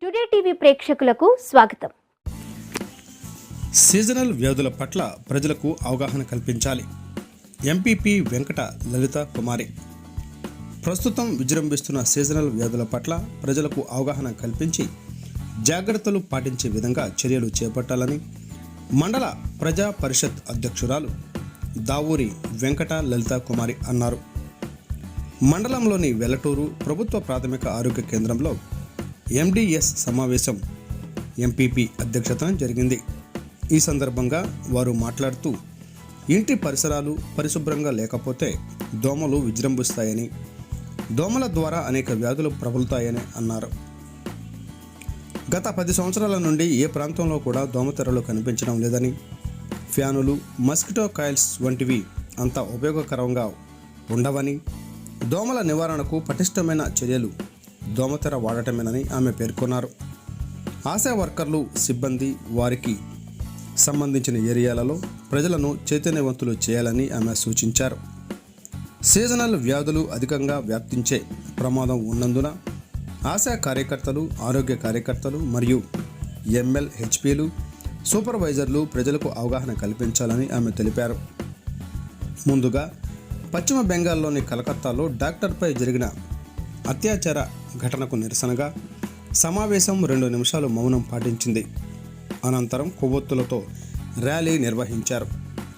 Today TV ప్రేక్షకులకు స్వాగతం. Seasonal వ్యాధుల పట్ల ప్రజలకు అవగాహన కల్పించాలి. ఎంపీపీ వెంకట లలిత కుమారి. ప్రస్తుతం విజృంభిస్తున్న సీజనల్ వ్యాధుల పట్ల ప్రజలకు అవగాహన కల్పించి జాగ్రత్తలు పాటించే విధంగా చర్యలు చేపట్టాలని మండల ప్రజా పరిషత్ అధ్యక్షురాలు దావూరి వెంకట లలిత కుమారి అన్నారు. మండలంలోని వెల్లటూరు ప్రభుత్వ ప్రాథమిక ఆరోగ్య కేంద్రంలో ఎండిఎస్ సమావేశం ఎంపీపీ అధ్యక్షతన జరిగింది. ఈ సందర్భంగా వారు మాట్లాడుతూ ఇంటి పరిసరాలు పరిశుభ్రంగా లేకపోతే దోమలు విజృంభిస్తాయని, దోమల ద్వారా అనేక వ్యాధులు ప్రబలుతాయని అన్నారు. గత 10 సంవత్సరాల నుండి ఏ ప్రాంతంలో కూడా దోమతెరలు కనిపించడం లేదని, ఫ్యానులు, మస్కిటో కాయిల్స్ వంటివి అంత ఉపయోగకరంగా ఉండవని, దోమల నివారణకు పటిష్టమైన చర్యలు దోమతెర వాడటమేనని ఆమె పేర్కొన్నారు. ఆశా వర్కర్లు, సిబ్బంది వారికి సంబంధించిన ఏరియాలలో ప్రజలను చైతన్యవంతులు చేయాలని ఆమె సూచించారు. సీజనల్ వ్యాధులు అధికంగా వ్యాప్తించే ప్రమాదం ఉన్నందున ఆశా కార్యకర్తలు, ఆరోగ్య కార్యకర్తలు మరియు ఎంఎల్హెచ్పీలు, సూపర్వైజర్లు ప్రజలకు అవగాహన కల్పించాలని ఆమె తెలిపారు. ముందుగా పశ్చిమ బెంగాల్లోని కలకత్తాలో డాక్టర్పై జరిగిన అత్యాచార ఘటనకు నిరసనగా సమావేశం 2 నిమిషాలు మౌనం పాటించింది. అనంతరం కొవ్వొత్తులతో ర్యాలీ నిర్వహించారు.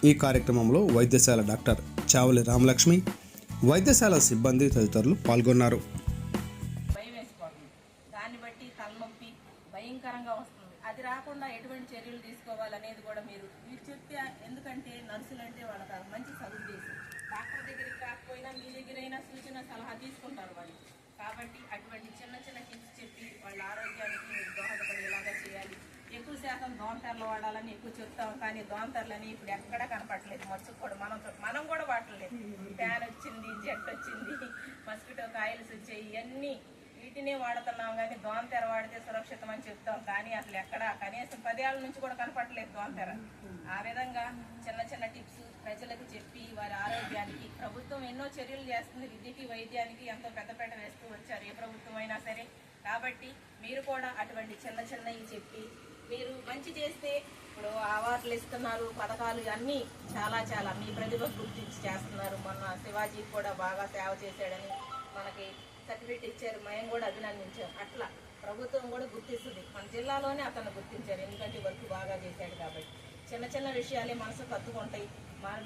ఈ కార్యక్రమంలో వైద్యశాల డాక్టర్ చావలి రామలక్ష్మి, వైద్యశాల సిబ్బంది తదితరులు పాల్గొన్నారు. దాన్ని బట్టి తలనొప్పి భయంకరంగా వస్తుంది. అది రాకుండా ఎటువంటి చర్యలు తీసుకోవాలనేది కూడా మీరు చెప్తే, ఎందుకంటే నర్సులు అంటే వాళ్ళకి మంచి సదుద్దేశం. డాక్టర్ దగ్గరికి కాకపోయినా మీ దగ్గరైనా సూచన సలహా తీసుకుంటారు వాళ్ళు. కాబట్టి అటువంటి చిన్న చిన్న టిప్స్ చెప్పి వాళ్ళ ఆరోగ్యానికి మీరు దోహదపడేలాగా చేయాలి. ఎక్కువ శాతం దోమతెరలు వాడాలని ఎక్కువ చెప్తాం, కానీ దోమతెరలని ఇప్పుడు ఎక్కడా కనపడలేదు. మచ్చుకు కూడా మనం కూడా వాడలేదు. ఫ్యాన్ వచ్చింది, జెట్ వచ్చింది, మస్కిటో కాయిల్స్ వచ్చాయి, ఇవన్నీ వీటినే వాడుతున్నాం. కానీ దోమతెర వాడితే సురక్షితం అని చెప్తాం, కానీ అసలు ఎక్కడ కనీసం 10 ఏళ్ళ నుంచి కూడా కనపడలేదు దోమతెర. ఆ విధంగా చిన్న చిన్న టిప్స్ ప్రజలకు చెప్పి వారి ఆరోగ్యానికి ప్రభుత్వం ఎన్నో చర్యలు చేస్తుంది. విద్యకి, వైద్యానికి ఎంతో పెద్దపీట వేస్తూ వచ్చారు ఏ ప్రభుత్వం అయినా సరే. కాబట్టి మీరు కూడా అటువంటి చిన్న చిన్నవి చెప్పి మీరు మంచి చేస్తే, ఇప్పుడు అవార్డులు ఇస్తున్నారు, పథకాలు అన్నీ చాలా మీ ప్రతిభ గుర్తించి చేస్తున్నారు. మొన్న శివాజీ కూడా బాగా సేవ చేశాడని మనకి సర్టిఫికేట్ ఇచ్చారు, మేము కూడా అభినందించాం. అట్లా ప్రభుత్వం కూడా గుర్తిస్తుంది. మన జిల్లాలోనే అతను గుర్తించారు, ఎందుకంటే వర్క్ బాగా చేశాడు. కాబట్టి చిన్న చిన్న విషయాలే మనసు కత్తుకుంటాయి.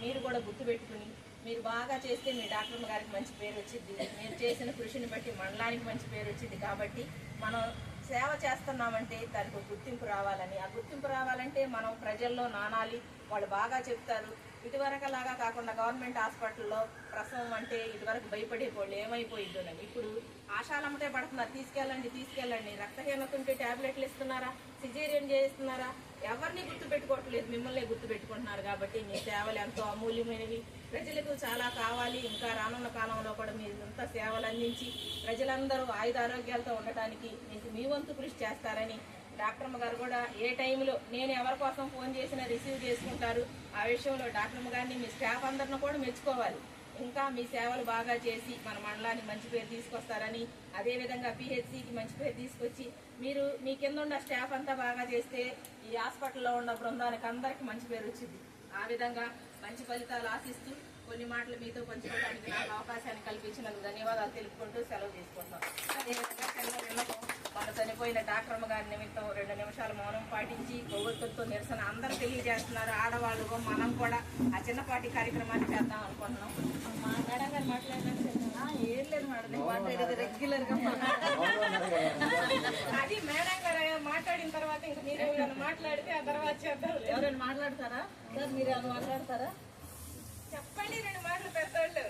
మీరు కూడా గుర్తుపెట్టుకుని మీరు బాగా చేస్తే మీ డాక్టర్ గారికి మంచి పేరు వచ్చింది. మీరు చేసిన కృషిని బట్టి మండలానికి మంచి పేరు వచ్చింది. కాబట్టి మనం సేవ చేస్తున్నామంటే దానికి గుర్తింపు రావాలని, ఆ గుర్తింపు రావాలంటే మనం ప్రజల్లో నానాలి. వాళ్ళు బాగా చెప్తారు. ఇటువరకు లాగా కాకుండా గవర్నమెంట్ హాస్పిటల్లో ప్రసవం అంటే ఇటువరకు భయపడేవాళ్ళు ఏమైపోయిద్దోనని. ఇప్పుడు ఆశాలమ్మటే పడుతున్నారు, తీసుకెళ్ళండి. రక్తహీనత ఉంటే ట్యాబ్లెట్లు ఇస్తున్నారా, సిజేరియన్ చేస్తున్నారా, ఎవరిని గుర్తుపెట్టుకోవట్లేదు, మిమ్మల్ని గుర్తుపెట్టుకుంటున్నారు. కాబట్టి మీ సేవలు ఎంతో అమూల్యమైనవి, ప్రజలకు చాలా కావాలి. ఇంకా రానున్న కాలంలో కూడా మీరు ఇంత సేవలు అందించి ప్రజలందరూ ఆయుధారోగ్యాలతో ఉండటానికి మీకు మీ వంతు కృషి చేస్తారని డాక్టర్మ్మ గారు కూడా ఏ టైంలో నేను ఎవరి కోసం ఫోన్ చేసినా రిసీవ్ చేసుకుంటారు. ఆ విషయంలో డాక్టర్మ్మ గారిని మీ స్టాఫ్ అందరిని కూడా మెచ్చుకోవాలి. ఇంకా మీ సేవలు బాగా చేసి మన మండలానికి మంచి పేరు తీసుకొస్తారని, అదేవిధంగా పిహెచ్సికి మంచి పేరు తీసుకొచ్చి మీరు మీ కింద ఉన్న స్టాఫ్ అంతా బాగా చేస్తే ఈ హాస్పిటల్లో ఉన్న బృందానికి అందరికీ మంచి పేరు వచ్చింది. ఆ విధంగా మంచి ఫలితాలు ఆశిస్తూ కొన్ని మాటలు మీతో పంచుకోవడానికి నాకు అవకాశాన్ని కల్పించినందుకు ధన్యవాదాలు తెలుపుకుంటూ సెలవు తీసుకుంటాం. అదేవిధంగా మన చనిపోయిన డాక్టర్మ్మ గారి నిమిత్తం 2 నిమిషాలు మౌనం పాటించి కొవ్వొత్తులతో నిరసన అందరూ తెలియజేస్తున్నారు. ఆడవాళ్ళు మనం కూడా ఆ చిన్నపాటి కార్యక్రమాన్ని చేద్దాం అనుకుంటున్నాం. మా మేడం గారు మాట్లాడినట్టు ఏం లేదు మేడం, నేను మాట్లాడేది రెగ్యులర్గా. అది మేడం గారు మాట్లాడిన తర్వాత ఇంకా మీరు ఎవరైనా మాట్లాడితే ఆ తర్వాత చేద్దాం. ఎవరైనా మాట్లాడతారా సార్? మీరు ఏమైనా మాట్లాడతారా? చెప్పండి 2 మాటలు పెద్దోళ్ళు.